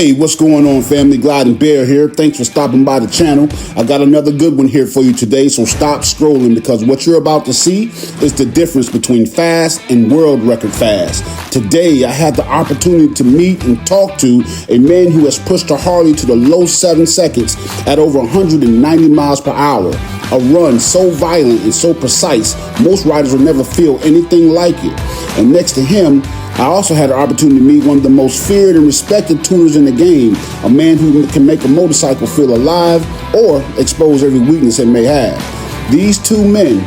Hey, what's going on, family? Glide and Bear here. Thanks for stopping by the channel. I got another good one here for you today, so stop scrolling because what you're about to see is the difference between fast and world record fast. Today, I had the opportunity to meet and talk to a man who has pushed a Harley to the low 7 seconds at over 190 miles per hour. A run so violent and so precise, most riders will never feel anything like it. And next to him, I also had the opportunity to meet one of the most feared and respected tuners in the game, a man who can make a motorcycle feel alive or expose every weakness it may have. These two men,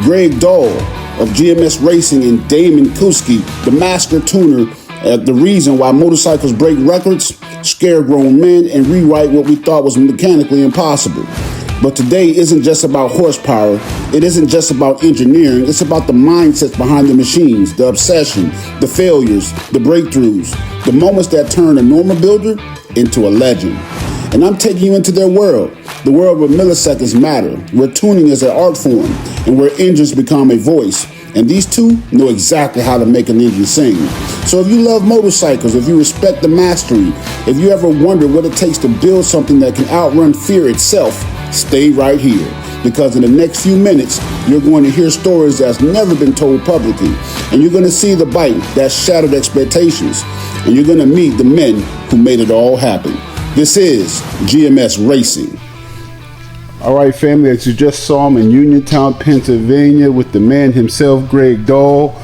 Gregg Dahl of GMS Racing and Damon Kuskie, the master tuner, the reason why motorcycles break records, scare grown men, and rewrite what we thought was mechanically impossible. But today isn't just about horsepower. It isn't just about engineering. It's about the mindsets behind the machines, the obsession, the failures, the breakthroughs, the moments that turn a normal builder into a legend. And I'm taking you into their world, the world where milliseconds matter, where tuning is an art form, and where engines become a voice. And these two know exactly how to make an engine sing. So if you love motorcycles, if you respect the mastery, if you ever wonder what it takes to build something that can outrun fear itself, stay right here, because in the next few minutes, you're going to hear stories that's never been told publicly, and you're going to see the bike that shattered expectations, and you're going to meet the men who made it all happen. This is GMS Racing. All right, family, as you just saw him in Uniontown, Pennsylvania, with the man himself, Gregg Dahl.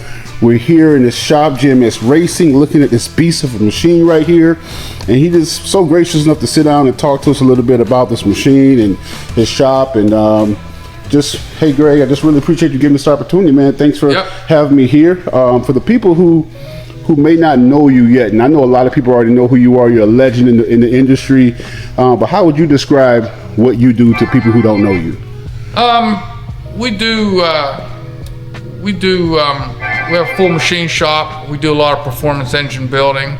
We're here in his shop, GMS Racing, looking at this beast of a machine right here. And he is so gracious enough to sit down and talk to us a little bit about this machine and his shop. And hey, Gregg, I just really appreciate you giving us the opportunity, man. Thanks for having me here. For the people who may not know you yet, and I know a lot of people already know who you are. You're a legend in the industry. But how would you describe what you do to people who don't know you? We have a full machine shop. We do a lot of performance engine building.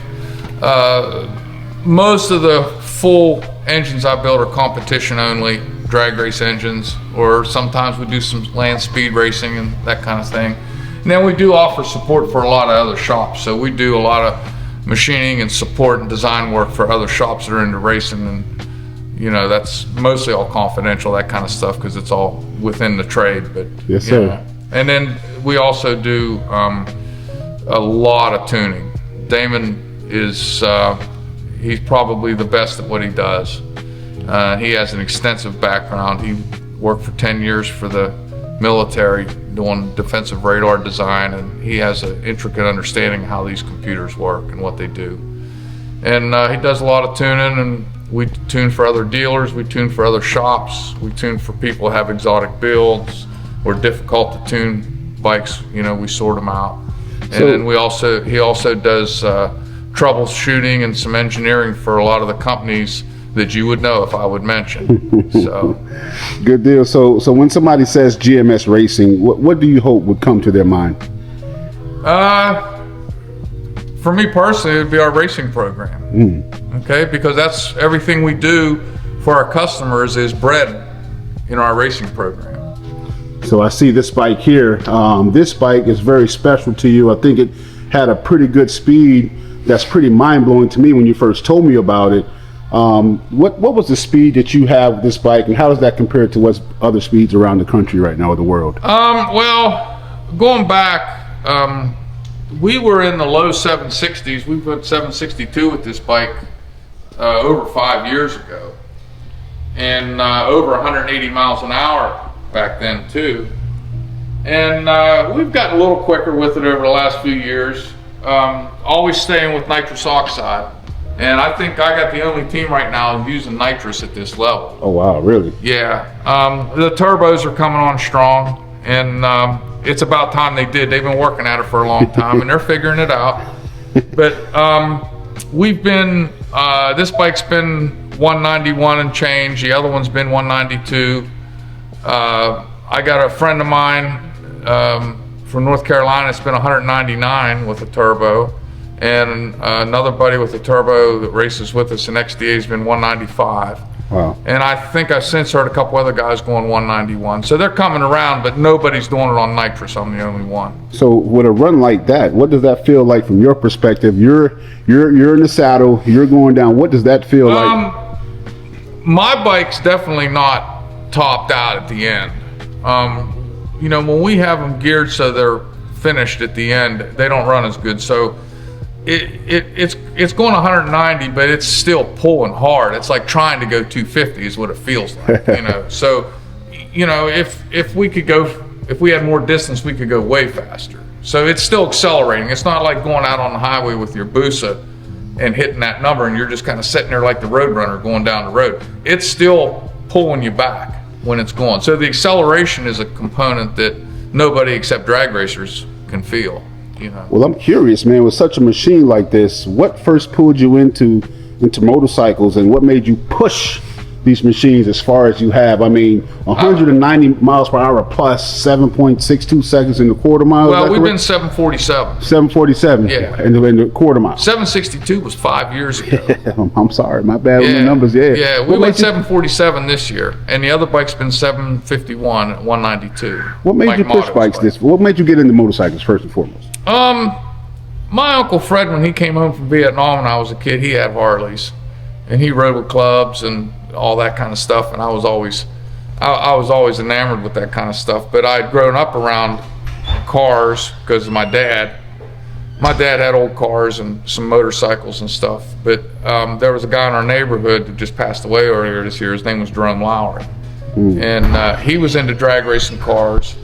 Most of the full engines I build are competition only, drag race engines, or sometimes we do some land speed racing and that kind of thing. And then we do offer support for a lot of other shops. So we do a lot of machining and support and design work for other shops that are into racing, and you know, that's mostly all confidential, that kind of stuff, because it's all within the trade. But yes, sir. And then we also do a lot of tuning. Damon is he's probably the best at what he does. He has an extensive background. He worked for 10 years for the military doing defensive radar design, and he has an intricate understanding of how these computers work and what they do. And he does a lot of tuning, and we tune for other dealers, we tune for other shops, we tune for people who have exotic builds or difficult to tune bikes. You know, we sort them out. And then he also does troubleshooting and some engineering for a lot of the companies that you would know if I would mention. So good deal. So when somebody says GMS Racing, what do you hope would come to their mind? For me personally, it would be our racing program. Okay, because that's everything we do for our customers is bred in our racing program. So I see this bike here. This bike is very special to you. I think it had a pretty good speed. That's pretty mind-blowing to me when you first told me about it. What was the speed that you have with this bike, and how does that compare to what's other speeds around the country right now, or the world? Well, going back, we were in the low 760s. We went 762 with this bike over 5 years ago, and over 180 miles an hour back then too. And we've gotten a little quicker with it over the last few years, always staying with nitrous oxide. And I think I got the only team right now using nitrous at this level. Oh wow, really? Yeah. The turbos are coming on strong, and it's about time they did. They've been working at it for a long time, and they're figuring it out. But we've been, this bike's been 191 and change. The other one's been 192. I got a friend of mine from North Carolina that's been 199 with a turbo, and another buddy with a turbo that races with us in XDA has been 195. Wow. And I think I've since heard a couple other guys going 191. So they're coming around, but nobody's doing it on nitrous. I'm the only one. So with a run like that, what does that feel like from your perspective? You're in the saddle, you're going down. What does that feel like? My bike's definitely not topped out at the end. You know, when we have them geared so they're finished at the end, they don't run as good. So it's going 190, but it's still pulling hard. It's like trying to go 250 is what it feels like, you know. So, you know, if we had more distance, we could go way faster. So it's still accelerating. It's not like going out on the highway with your Busa and hitting that number and you're just kind of sitting there like the road runner going down the road. It's still pulling you back when it's going. So the acceleration is a component that nobody except drag racers can feel. You know. Well, I'm curious, man, with such a machine like this, what first pulled you into motorcycles and what made you push these machines as far as you have? I mean, 190 miles per hour plus 7.62 seconds in the quarter mile. Well, we've been 747. 747. Yeah. In the quarter mile. 762 was 5 years ago. I'm sorry, my bad with the numbers. Yeah, we went 747 this year, and the other bike's been 751 at 192. What made you push bikes this? What made you get into motorcycles first and foremost? My Uncle Fred, when he came home from Vietnam when I was a kid, he had Harleys, and he rode with clubs and all that kind of stuff, and I was always enamored with that kind of stuff. But I'd grown up around cars because of my dad. My dad had old cars and some motorcycles and stuff, but there was a guy in our neighborhood that just passed away earlier this year. His name was Jerome Lowry, and he was into drag racing cars,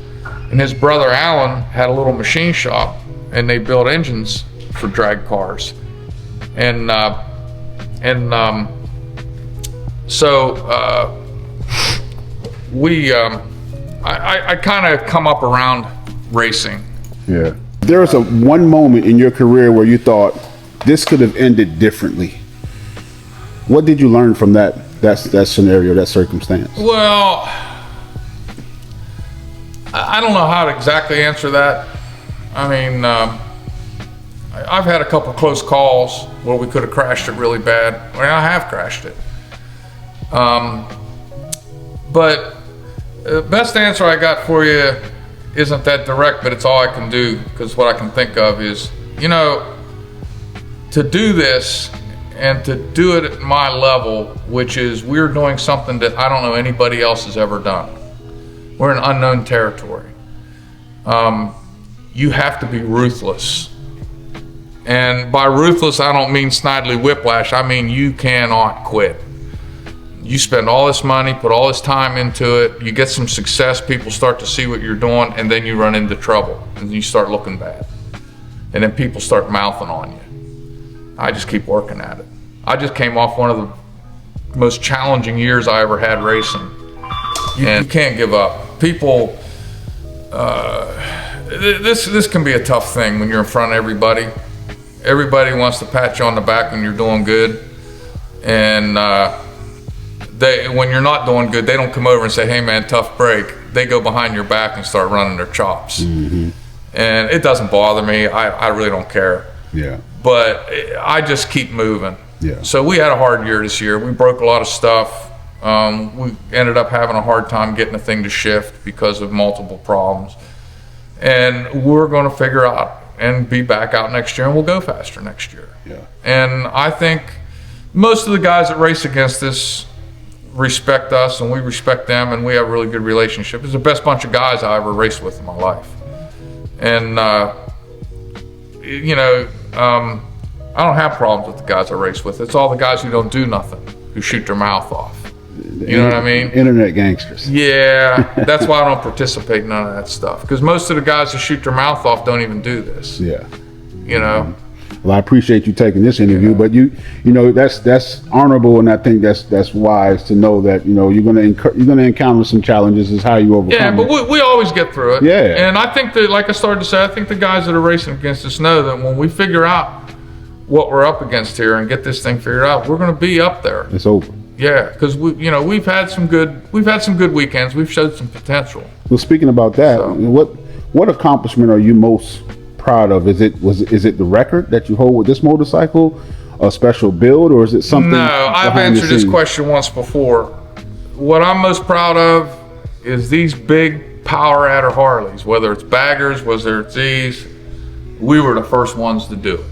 and his brother Alan had a little machine shop, and they built engines for drag cars, so I kind of come up around racing. Yeah. There was one moment in your career where you thought this could have ended differently. What did you learn from that scenario, that circumstance? Well, I don't know how to exactly answer that. I mean, I've had a couple close calls where we could have crashed it really bad. I mean, I have crashed it. But the best answer I got for you isn't that direct, but it's all I can do, because what I can think of is, you know, to do this and to do it at my level, which is we're doing something that I don't know anybody else has ever done. We're in unknown territory. You have to be ruthless. And by ruthless, I don't mean snidely whiplash. I mean, you cannot quit. You spend all this money, put all this time into it, you get some success, people start to see what you're doing, and then you run into trouble and you start looking bad. And then people start mouthing on you. I just keep working at it. I just came off one of the most challenging years I ever had racing. And you can't give up. People, this can be a tough thing when you're in front of everybody. Everybody wants to pat you on the back when you're doing good. And when you're not doing good, they don't come over and say, hey man, tough break. They go behind your back and start running their chops. Mm-hmm. And it doesn't bother me. I really don't care. Yeah. But I just keep moving. Yeah. So we had a hard year this year. We broke a lot of stuff. We ended up having a hard time getting the thing to shift because of multiple problems. And we're going to figure out and be back out next year, and we'll go faster next year. Yeah. And I think most of the guys that race against us respect us, and we respect them, and we have a really good relationship. It's the best bunch of guys I ever raced with in my life. And you know, I don't have problems with the guys I race with. It's all the guys who don't do nothing, who shoot their mouth off. You know what I mean? Internet gangsters. Yeah, that's why I don't participate in none of that stuff. Because most of the guys who shoot their mouth off don't even do this. Yeah. You know? Well, I appreciate you taking this interview, but you know, that's honorable, and I think that's wise to know that, you know, you're gonna encounter some challenges. Is how you overcome. Yeah, but we always get through it. Yeah. And I think that, like I started to say, I think the guys that are racing against us know that when we figure out what we're up against here and get this thing figured out, we're going to be up there. It's over. Yeah, because we've had some good weekends. We've showed some potential. Well, speaking about that, what accomplishment are you most proud of? Is it the record that you hold with this motorcycle, a special build, or is it something? No, I've answered this question once before. What I'm most proud of is these big power adder Harleys, whether it's baggers, whether it's these, we were the first ones to do it.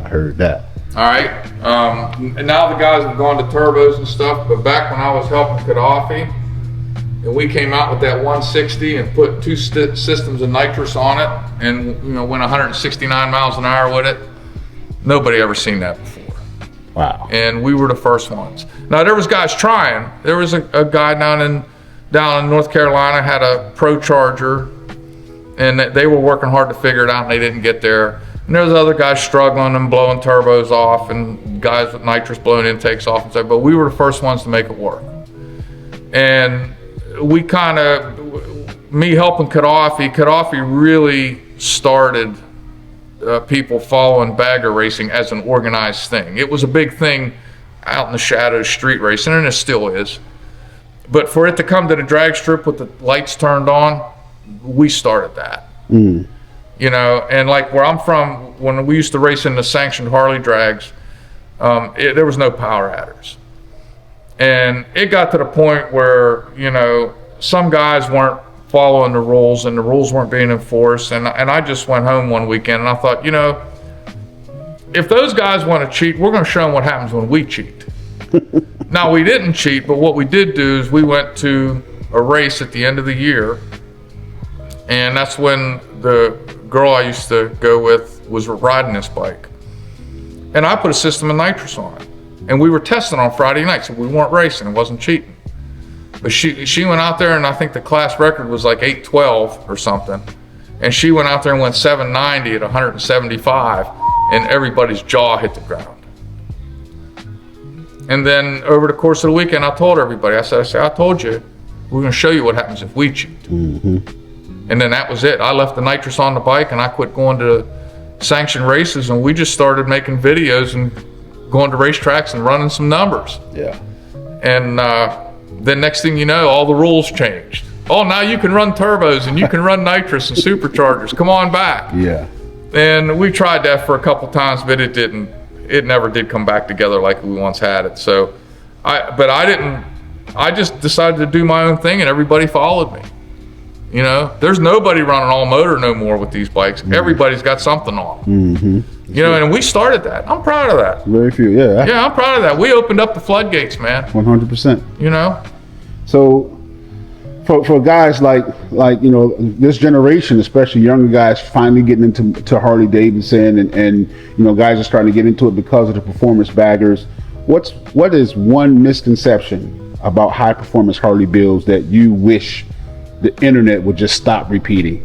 I heard that. All right. And now the guys have gone to turbos and stuff, but back when I was helping Gaddafi, and we came out with that 160 and put two systems of NITROUS on it, and went 169 miles an hour with it. Nobody ever seen that before. Wow. And we were the first ones. Now there was guys trying. There was a guy down in North Carolina had a Pro Charger, and they were working hard to figure it out, and they didn't get there. And there was other guys struggling and blowing turbos off, and guys with NITROUS blowing intakes off and stuff. But we were the first ones to make it work. And we me helping Gaddafi really started people following bagger racing as an organized thing. It was a big thing out in the shadows, street racing, and it still is. But for it to come to the drag strip with the lights turned on, we started that. And like where I'm from, when we used to race in the sanctioned Harley drags, there was no power adders. And it got to the point where, some guys weren't following the rules and the rules weren't being enforced. And I just went home one weekend and I thought, if those guys want to cheat, we're going to show them what happens when we cheat. Now, we didn't cheat, but what we did do is we went to a race at the end of the year. And that's when the girl I used to go with was riding this bike. And I put a system of NITROUS on it. And we were testing on Friday night, so we weren't racing, it wasn't cheating. But she went out there, and I think the class record was like 812 or something. And she went out there and went 790 at 175, and everybody's jaw hit the ground. And then over the course of the weekend, I told everybody, I said, I told you, we're gonna show you what happens if we cheat. And then that was it. I left the NITROUS on the bike, and I quit going to sanctioned races, and we just started making videos and going to racetracks and running some numbers. Yeah. And then next thing you know, all the rules changed. Oh, now you can run turbos and you can run NITROUS and superchargers. Come on back. Yeah. And we tried that for a couple times, but it never did come back together like we once had it. So I just decided to do my own thing, and everybody followed me. There's nobody running all motor no more with these bikes. Everybody's got something on them. And we started that. I'm proud of that. Very few, yeah. Yeah, I'm proud of that. We opened up the floodgates, man. 100%. So for guys like this generation, especially younger guys finally getting into Harley-Davidson and guys are starting to get into it because of the performance baggers, what is one misconception about high performance Harley builds that you wish the internet would just stop repeating?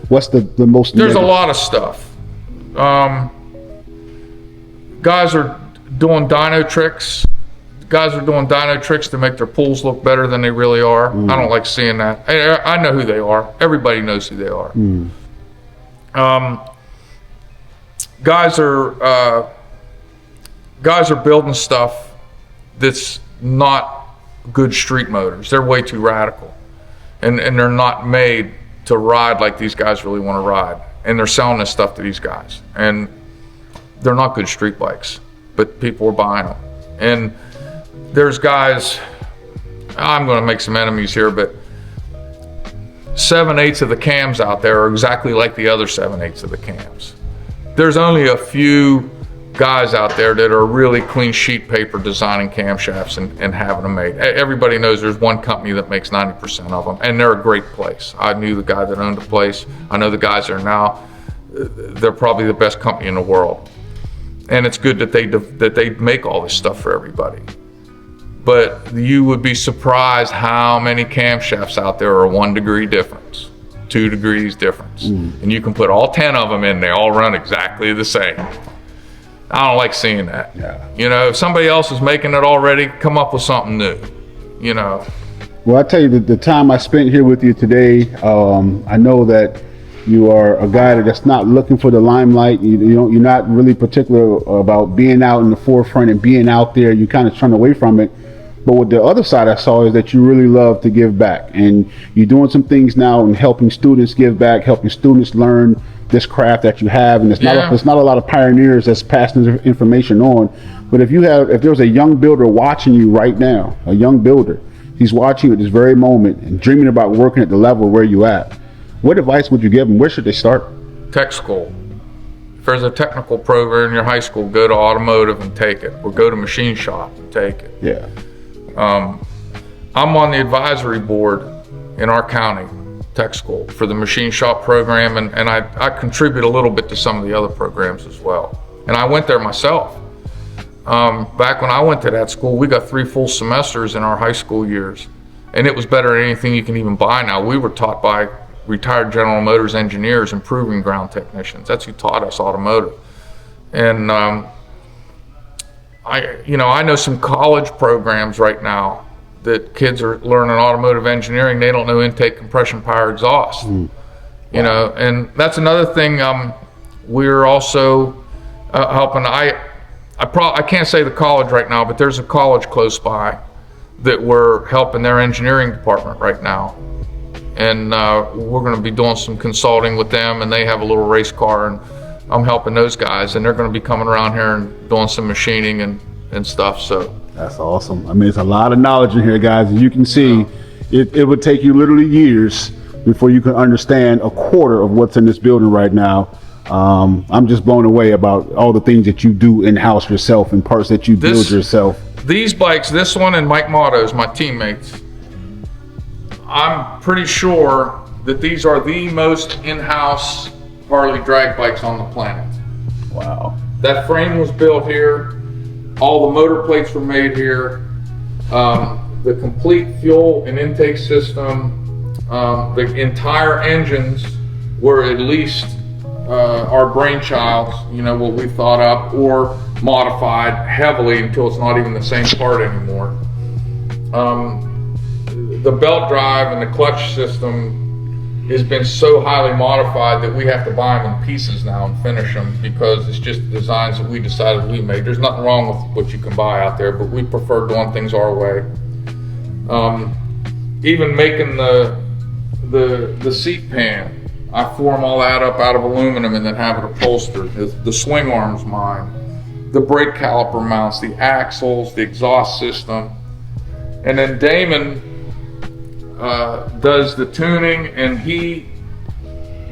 What's the most There's negative? A lot of stuff. Guys are doing dyno tricks. Guys are doing dyno tricks to make their pools look better than they really are. I don't like seeing that. I know who they are. Everybody knows who they are. Guys are building stuff that's not good street motors. They're way too radical, and they're not made to ride like these guys really want to ride. And they're selling this stuff to these guys, and they're not good street bikes, but people are buying them. And there's guys, I'm going to make some enemies here, but 7/8 of the cams out there are exactly like the other 7/8 of the cams. There's only a few guys out there that are really clean sheet paper designing camshafts and having them made. Everybody knows there's one company that makes 90% of them, and they're a great place. I knew the guy that owned the place. I know the guys there now. They're probably the best company in the world. And it's good that they make all this stuff for everybody. But you would be surprised how many camshafts out there are 1 degree difference, 2 degrees difference. And you can put all 10 of them in, they all run exactly the same. I don't like seeing that. Yeah. If somebody else is making it already, come up with something new, Well, I tell you, the time I spent here with you today, I know that you are a guy that's not looking for the limelight. You're not really particular about being out in the forefront and being out there. You kind of turn away from it. But what the other side I saw is that you really love to give back, and you're doing some things now and helping students give back, helping students learn this craft that you have, and there's not a lot of pioneers that's passing this information on. But if there's a young builder watching you right now, a young builder, he's watching you at this very moment and dreaming about working at the level where you at, what advice would you give them? Where should they start? Tech school. If there's a technical program in your high school, go to automotive and take it, or go to machine shop and take it. Yeah. I'm on the advisory board in our county tech school for the machine shop program, and I contribute a little bit to some of the other programs as well. And I went there myself. Back when I went to that school, we got 3 full semesters in our high school years, and it was better than anything you can even buy now. We were taught by retired General Motors engineers and proving ground technicians. That's who taught us automotive. And I know some college programs right now that kids are learning automotive engineering. They don't know intake, compression, power, exhaust. You know, and that's another thing. We're also helping. I can't say the college right now, but there's a college close by that we're helping their engineering department right now. And we're going to be doing some consulting with them, and they have a little race car, and I'm helping those guys, and they're going to be coming around here and doing some machining and stuff. So that's awesome. I mean, it's a lot of knowledge in here, guys. As you can see, it would take you literally years before you can understand a quarter of what's in this building right now. I'm just blown away about all the things that you do in-house yourself and parts that you build yourself. These bikes, this one and Mike Motto's, my teammates, I'm pretty sure that these are the most in-house Harley drag bikes on the planet. Wow. That frame was built here. All the motor plates were made here. The complete fuel and intake system, the entire engines were at least our brainchild, you know, what we thought up or modified heavily until it's not even the same part anymore. The belt drive and the clutch system has been so highly modified that we have to buy them in pieces now and finish them because it's just designs that we decided we made. There's nothing wrong with what you can buy out there, but we prefer doing things our way. Even making the seat pan, I form all that up out of aluminum and then have it upholstered. The swing arm's mine, the brake caliper mounts, the axles, the exhaust system, and then Damon does the tuning, and he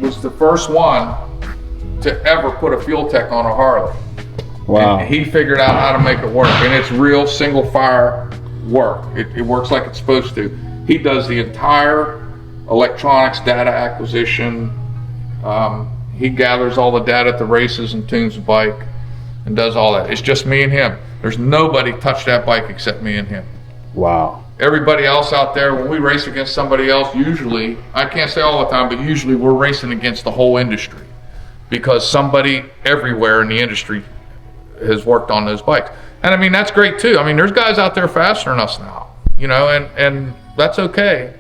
was the first one to ever put a fuel tech on a Harley. Wow. And he figured out how to make it work, and it's real single fire work. It works like it's supposed to. He does the entire electronics data acquisition. He gathers all the data at the races and tunes the bike and does all that. It's just me and him. There's nobody touched that bike except me and him. Wow. Everybody else out there, when we race against somebody else, usually, I can't say all the time, but usually we're racing against the whole industry because somebody everywhere in the industry has worked on those bikes. And I mean, that's great too. I mean, there's guys out there faster than us now, you know, and that's okay.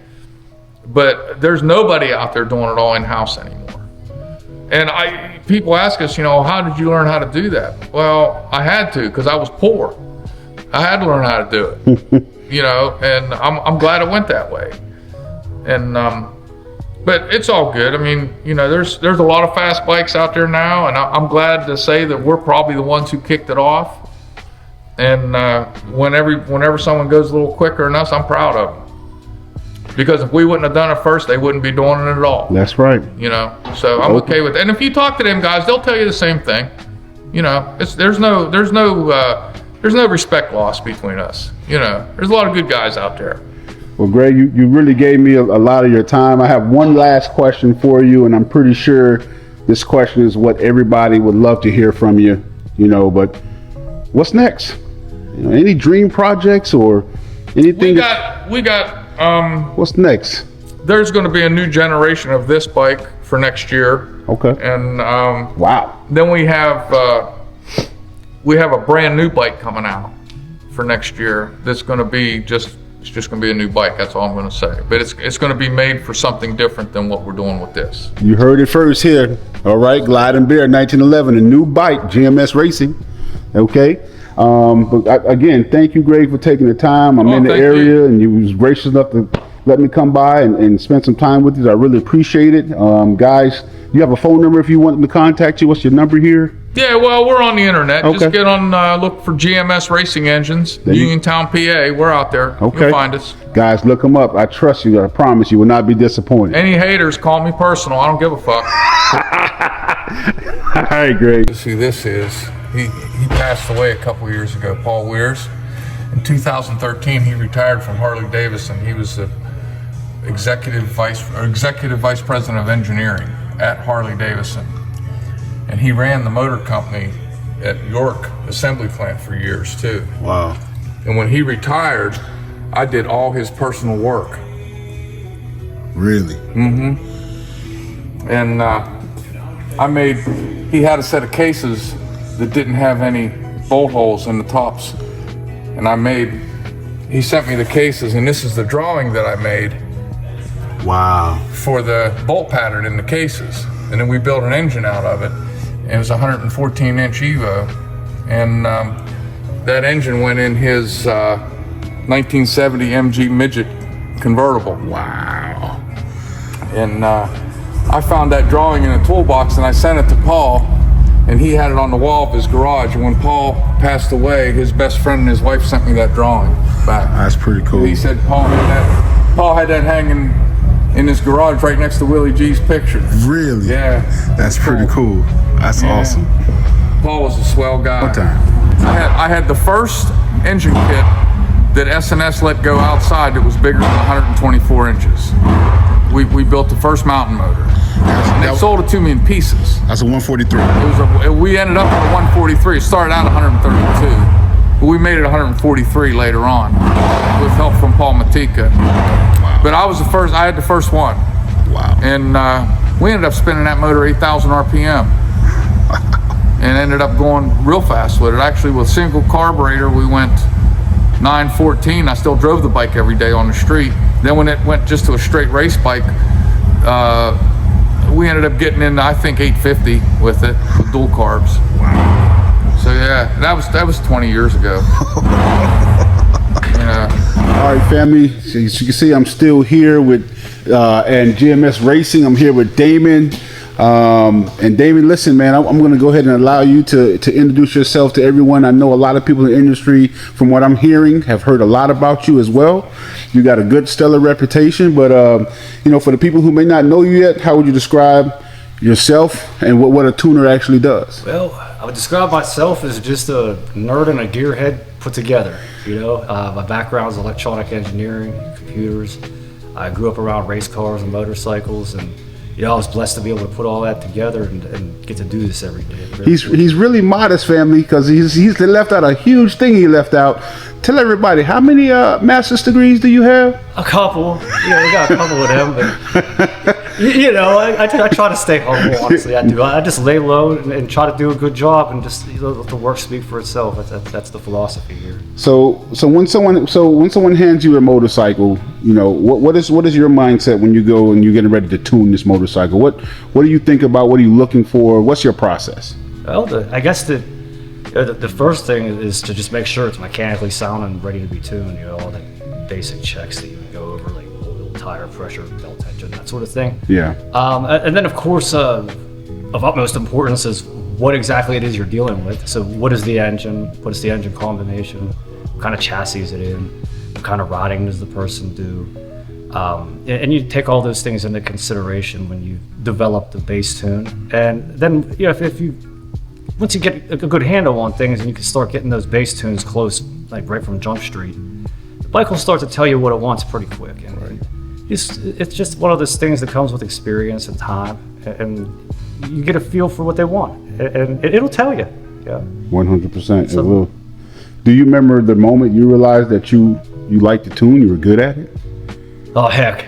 But there's nobody out there doing it all in-house anymore. And people ask us, you know, how did you learn how to do that? Well, I had to, because I was poor. I had to learn how to do it. You know, and I'm glad it went that way. And but it's all good. I mean, you know, there's a lot of fast bikes out there now, and I'm glad to say that we're probably the ones who kicked it off. And whenever someone goes a little quicker than us, I'm proud of them. Because if we wouldn't have done it first, they wouldn't be doing it at all. That's right. You know, so I'm okay with it. And if you talk to them guys, they'll tell you the same thing. You know, there's no respect lost between us. You know, there's a lot of good guys out there. Well, Gregg, you really gave me a lot of your time. I have one last question for you, and I'm pretty sure this question is what everybody would love to hear from you. You know, but what's next? You know, any dream projects or anything? We got. What's next? There's going to be a new generation of this bike for next year. Okay. And wow. Then we have a brand new bike coming out for next year. That's going to be it's just going to be a new bike. That's all I'm going to say. But it's going to be made for something different than what we're doing with this. You heard it first here. All right, Glide and Bear 1911, a new bike, GMS Racing. Okay. But again, thank you, Gregg, for taking the time. I'm in the area, and you was gracious enough to let me come by and spend some time with you. I really appreciate it. Guys, you have a phone number if you want me to contact you. What's your number here? Yeah, well, we're on the internet. Okay. Just get on, look for GMS Racing Engines, Uniontown, PA. We're out there. Okay. You'll find us. Guys, look them up. I trust you. I promise you will not be disappointed. Any haters, call me personal. I don't give a fuck. All right, Greg. Who this is. He passed away a couple years ago, Paul Weirs. In 2013, he retired from Harley-Davidson. He was the executive vice president of engineering at Harley-Davidson. And he ran the motor company at York Assembly Plant for years too. Wow. And when he retired, I did all his personal work. Really? Mm-hmm. And he had a set of cases that didn't have any bolt holes in the tops. And he sent me the cases, and this is the drawing that I made. Wow. For the bolt pattern in the cases. And then we built an engine out of it. It was a 114-inch Evo, and that engine went in his 1970 MG Midget convertible. Wow. And I found that drawing in a toolbox, and I sent it to Paul, and he had it on the wall of his garage. And when Paul passed away, his best friend and his wife sent me that drawing back. That's pretty cool. He said Paul had that hanging in his garage right next to Willie G's picture. Really? Yeah. That's pretty cool. That's awesome. Paul was a swell guy. What time? I had the first engine kit that S&S let go outside that was bigger than 124 inches. We built the first mountain motor. And they sold it to me in pieces. That's a 143. We ended up with a 143. It started out 132. But we made it 143 later on with help from Paul Matika. Wow. But I had the first one. Wow. And we ended up spinning that motor 8,000 RPM. And ended up going real fast with it. Actually, with single carburetor, we went 914. I still drove the bike every day on the street. Then when it went just to a straight race bike, we ended up getting in, I think, 850 with it, with dual carbs. Wow. So yeah, that was 20 years ago. All right, family. So as you can see, I'm still here with and GMS Racing. I'm here with Damon. And Damon, listen, man, I'm going to go ahead and allow you to introduce yourself to everyone. I know a lot of people in the industry, from what I'm hearing, have heard a lot about you as well. You got a good, stellar reputation, but for the people who may not know you yet, how would you describe yourself and what a tuner actually does? Well, I would describe myself as just a nerd and a gearhead put together. My background is electronic engineering, computers. I grew up around race cars and motorcycles, and I was blessed to be able to put all that together and get to do this every day. He's really modest, family, because he's left out a huge thing. He left out. Tell everybody, how many master's degrees do you have? A couple. We got a couple of them, but I try to stay humble. Honestly, I do. I just lay low and try to do a good job, and just let the work speak for itself. That's the philosophy here. So when someone hands you a motorcycle, what is your mindset when you go and you're getting ready to tune this motorcycle? What do you think about? What are you looking for? What's your process? Well, I guess the first thing is to just make sure it's mechanically sound and ready to be tuned. All the basic checks that you would go over, like oil, tire pressure, belt tension, that sort of thing. Yeah. And then, of course, of utmost importance is what exactly it is you're dealing with. So what is the engine? What is the engine combination? What kind of chassis is it in? What kind of riding does the person do? And you take all those things into consideration when you develop the bass tune. And then, once you get a good handle on things and you can start getting those bass tunes close, like right from Jump Street, the bike will start to tell you what it wants pretty quick. And it's just one of those things that comes with experience and time, and you get a feel for what they want, and it'll tell you. Yeah. 100%. It will. Do you remember the moment you realized that you liked the tune, you were good at it? Oh, heck.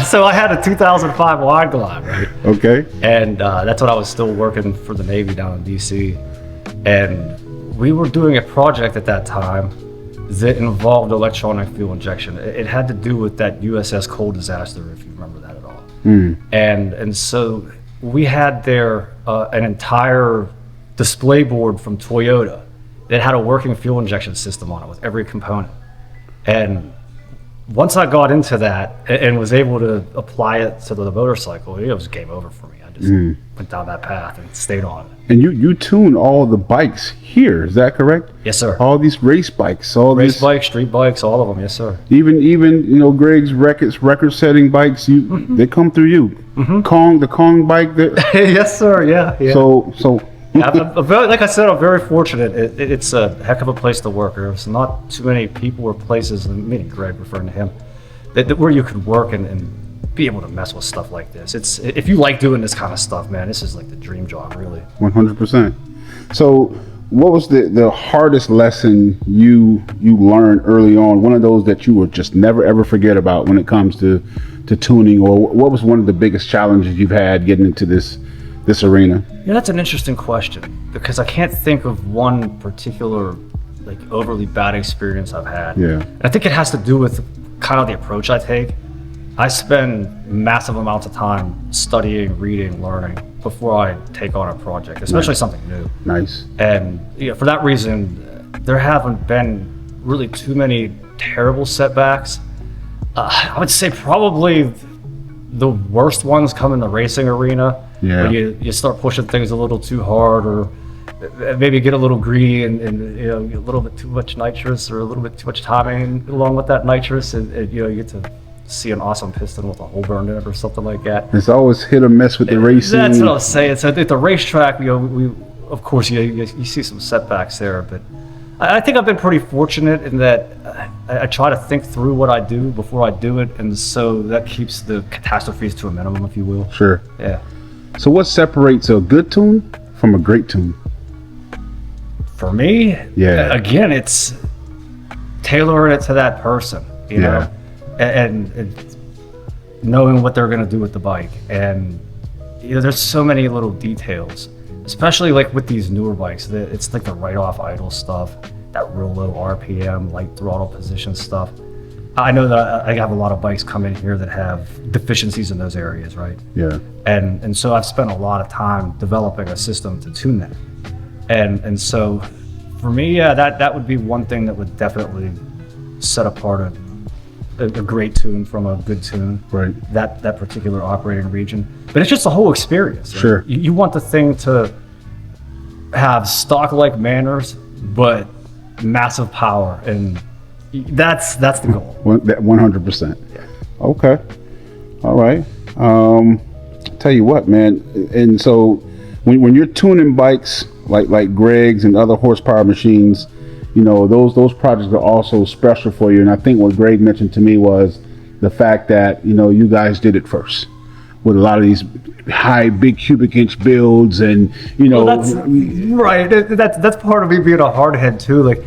So I had a 2005 Wide Glide, right? Okay. And that's when I was still working for the Navy down in DC. And we were doing a project at that time that involved electronic fuel injection. It had to do with that USS Cole disaster, if you remember that at all. And so we had there an entire display board from Toyota that had a working fuel injection system on it with every component. And once I got into that and was able to apply it to the motorcycle, it was game over for me. I just went down that path and stayed on it. And you tune all the bikes here, is that correct? Yes, sir. All these race bikes, Bikes, street bikes, all of them. Yes, sir. even Gregg's record-setting bikes, they come through you. The Kong bike. Yes, sir. Yeah. So I'm very, like I said, I'm very fortunate. It's a heck of a place to work. There's not too many people or places, meaning Gregg, referring to him, that where you could work and be able to mess with stuff like this. It's, if you like doing this kind of stuff, man, this is like the dream job, really. 100%. So what was the hardest lesson you learned early on? One of those that you will just never ever forget about when it comes to tuning, or what was one of the biggest challenges you've had getting into this arena? Yeah, that's an interesting question, because I can't think of one particular like overly bad experience I've had. Yeah. I think it has to do with kind of the approach I take. I spend massive amounts of time studying, reading, learning before I take on a project, especially something new. Nice. And for that reason, there haven't been really too many terrible setbacks. I would say probably the worst ones come in the racing arena. Yeah. When you start pushing things a little too hard, or maybe get a little greedy and a little bit too much nitrous, or a little bit too much timing along with that nitrous, and you get to see an awesome piston with a hole burned in it or something like that. It's always hit or miss with the racing. That's what I was saying. So at the racetrack, we of course you see some setbacks there, but I think I've been pretty fortunate in that I try to think through what I do before I do it, and so that keeps the catastrophes to a minimum, if you will. Sure. Yeah. So what separates a good tune from a great tune? For me, Yeah. again, it's tailoring it to that person, you know, and knowing what they're going to do with the bike. And there's so many little details, especially like with these newer bikes. It's like the right-off idle stuff, that real low RPM, light throttle position stuff. I know that I have a lot of bikes come in here that have deficiencies in those areas, right? Yeah. And so I've spent a lot of time developing a system to tune that. And so for me, yeah, that would be one thing that would definitely set apart a great tune from a good tune. Right. That particular operating region. But it's just the whole experience. Right? Sure. You want the thing to have stock-like manners, but massive power, and that's the goal. 100%. Yeah. Okay. All right. Tell you what, man. And so when you're tuning bikes like Gregg's and other horsepower machines, those projects are also special for you. And I think what Gregg mentioned to me was the fact that you guys did it first with a lot of these big cubic inch builds, and Well, that's right. That's part of me being a hardhead too. Like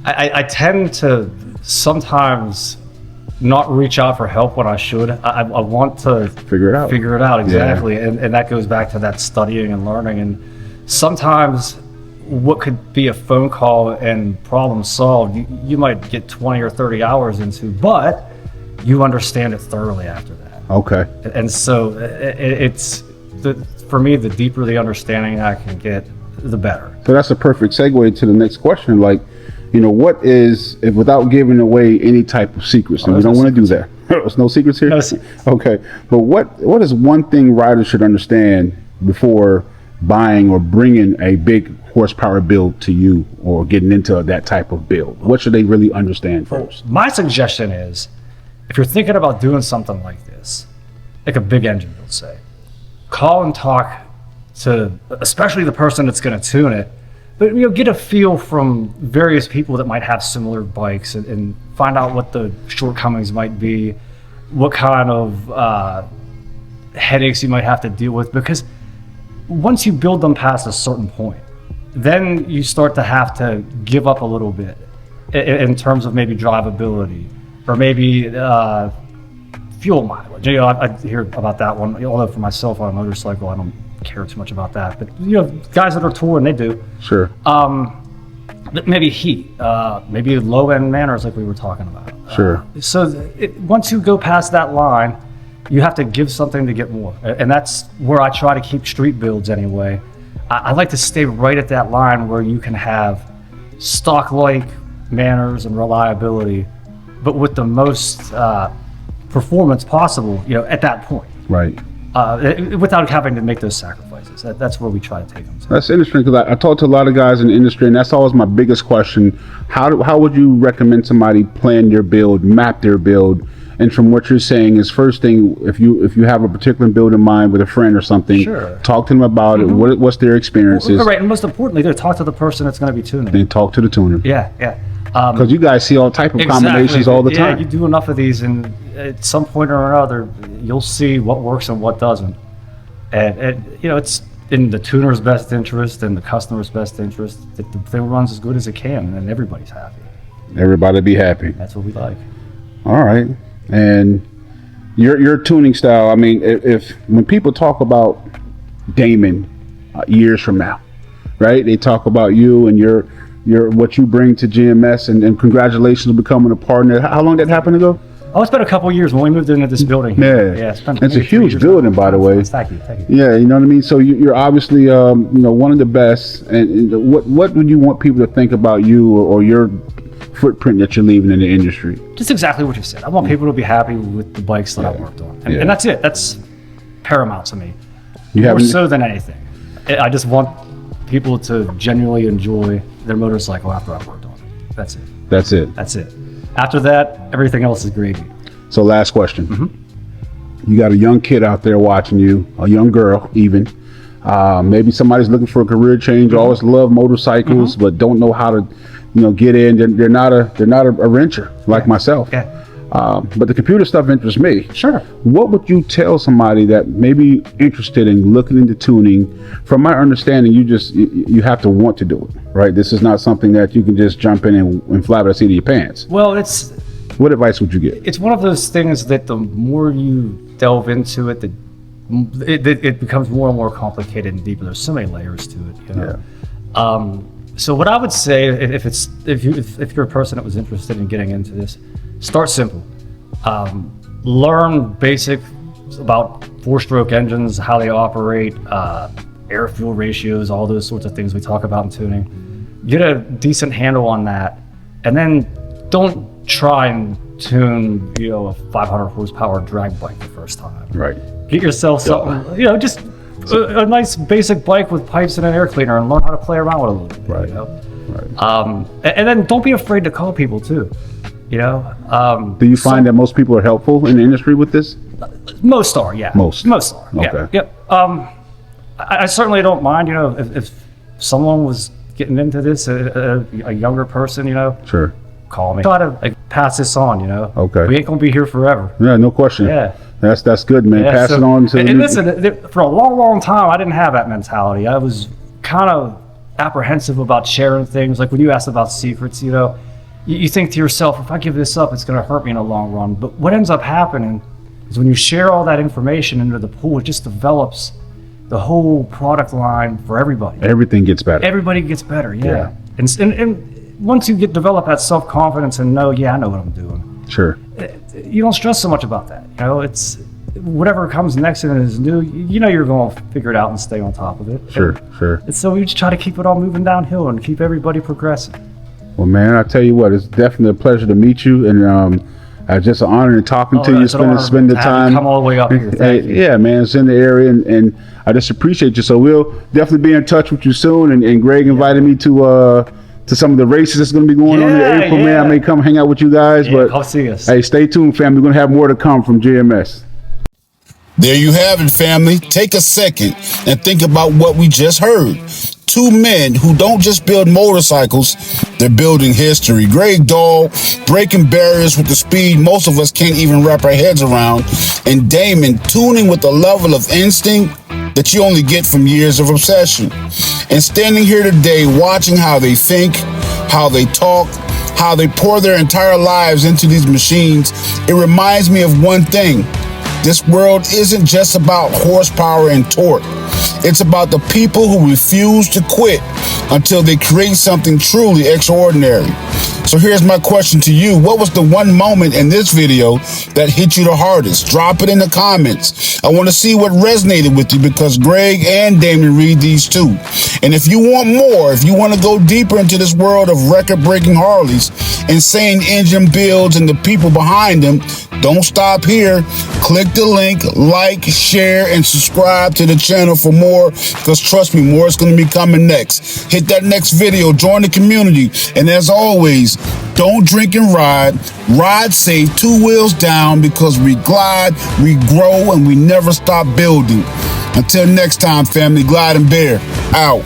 I tend to sometimes not reach out for help when I should. I want to figure it out. Exactly. Yeah. And that goes back to that studying and learning. And sometimes what could be a phone call and problem solved, you might get 20 or 30 hours into, but you understand it thoroughly after that. Okay. And so for me, the deeper the understanding I can get, the better. So that's a perfect segue to the next question. Like, what is, if without giving away any type of secrets, and we don't want to do that. There's no secrets here? No secrets. Okay. But what is one thing riders should understand before buying or bringing a big horsepower build to you, or getting into that type of build? What should they really understand first? My suggestion is, if you're thinking about doing something like this, like a big engine build, say, call and talk to especially the person that's going to tune it, but get a feel from various people that might have similar bikes, and find out what the shortcomings might be, what kind of headaches you might have to deal with, because once you build them past a certain point, then you start to have to give up a little bit in terms of maybe drivability, or maybe fuel mileage. I hear about that one, although for myself on a motorcycle, I don't care too much about that. But guys that are touring, they do. Sure. Maybe heat, maybe low-end manners like we were talking about. Sure. So once you go past that line, you have to give something to get more. And that's where I try to keep street builds anyway. I like to stay right at that line where you can have stock-like manners and reliability, but with the most performance possible, at that point. Right. Without having to make those sacrifices. That's where we try to take them to. That's interesting, because I talk to a lot of guys in the industry, and that's always my biggest question. How would you recommend somebody plan their build, map their build? And from what you're saying is, first thing, if you have a particular build in mind with a friend or something, sure, talk to them about it. What's their experiences? Right, and most importantly, talk to the person that's going to be tuning. Then talk to the tuner. Yeah. Because you guys see all type of combinations all the time. Yeah, you do enough of these, and at some point or another, you'll see what works and what doesn't. And it's in the tuner's best interest and the customer's best interest that the thing runs as good as it can, and everybody's happy. Everybody be happy. That's what we like. All right. And your tuning style, I mean, if when people talk about Damon years from now, right? They talk about you and your what you bring to GMS, and congratulations on becoming a partner. How long did that happen ago? Oh, it's been a couple of years when we moved into this building. Yeah, it's a huge building, by the way. Thank you. Yeah, you know what I mean. So you're obviously one of the best. And what would you want people to think about you or your footprint that you're leaving in the industry? Just exactly what you said. I want people to be happy with the bikes that I've worked on, and that's it. That's paramount to me. More so than anything. I just want people to genuinely enjoy their motorcycle after I've worked on it. That's it. That's it. After that, everything else is gravy. So last question. You got a young kid out there watching you, a young girl even. Maybe somebody's looking for a career change, always love motorcycles, but don't know how to get in. They're not a wrencher like myself. Yeah. But the computer stuff interests me. Sure. What would you tell somebody that may be interested in looking into tuning? From my understanding, you have to want to do it, right? This is not something that you can just jump in and fly by the seat of your pants. Well, what advice would you give? It's one of those things that the more you delve into it, it becomes more and more complicated and deeper. There's so many layers to it. Yeah. So what I would say, if you're a person that was interested in getting into this, start simple. Learn basic about four-stroke engines, how they operate, air-fuel ratios, all those sorts of things we talk about in tuning. Get a decent handle on that, and then don't try and tune, a 500 horsepower drag bike the first time. Right. Get yourself something, just a nice basic bike with pipes and an air cleaner, and learn how to play around with it a little bit. Right. Right. And then don't be afraid to call people too. Do you find that most people are helpful in the industry with this? Most are, yeah. Most are. Okay. Yep. I certainly don't mind. If someone was getting into this, a younger person, Sure. Call me. Try to pass this on. Okay. We ain't gonna be here forever. Yeah, no question. Yeah. That's good, man. Pass it on to. And listen, for a long time, I didn't have that mentality. I was kind of apprehensive about sharing things. Like when you asked about secrets, you think to yourself, if I give this up, it's going to hurt me in the long run. But what ends up happening is when you share all that information into the pool, it just develops the whole product line for everybody. Everything gets better. Everybody gets better, yeah. And once you develop that self-confidence and know, I know what I'm doing. Sure. You don't stress so much about that. It's whatever comes next and is new, you're going to figure it out and stay on top of it. Sure. And so we just try to keep it all moving downhill and keep everybody progressing. Well, man, I tell you what, it's definitely a pleasure to meet you, and it's just an honor in talking to you, spend the time. Come all the way up here. Thank you. Yeah, man, it's in the area, and I just appreciate you. So we'll definitely be in touch with you soon. And Gregg invited me to some of the races that's going to be going on in April. Man, I may come hang out with you guys, but come see us. Hey, stay tuned, fam. We're going to have more to come from GMS. There you have it, family. Take a second and think about what we just heard. Two men who don't just build motorcycles, they're building history. Gregg Dahl, breaking barriers with the speed most of us can't even wrap our heads around. And Damon, tuning with a level of instinct that you only get from years of obsession. And standing here today, watching how they think, how they talk, how they pour their entire lives into these machines, it reminds me of one thing. This world isn't just about horsepower and torque. It's about the people who refuse to quit until they create something truly extraordinary. So here's my question to you. What was the one moment in this video that hit you the hardest? Drop it in the comments. I want to see what resonated with you because Gregg and Damon read these too. And if you want more, if you want to go deeper into this world of record-breaking Harleys, insane engine builds, and the people behind them, don't stop here. Click the link, like, share, and subscribe to the channel for more, because trust me, more is going to be coming next. Hit that next video, join the community, and as always, don't drink and ride safe, 2 wheels down, because we glide, we grow, and we never stop building. Until next time, family, glide and bear out.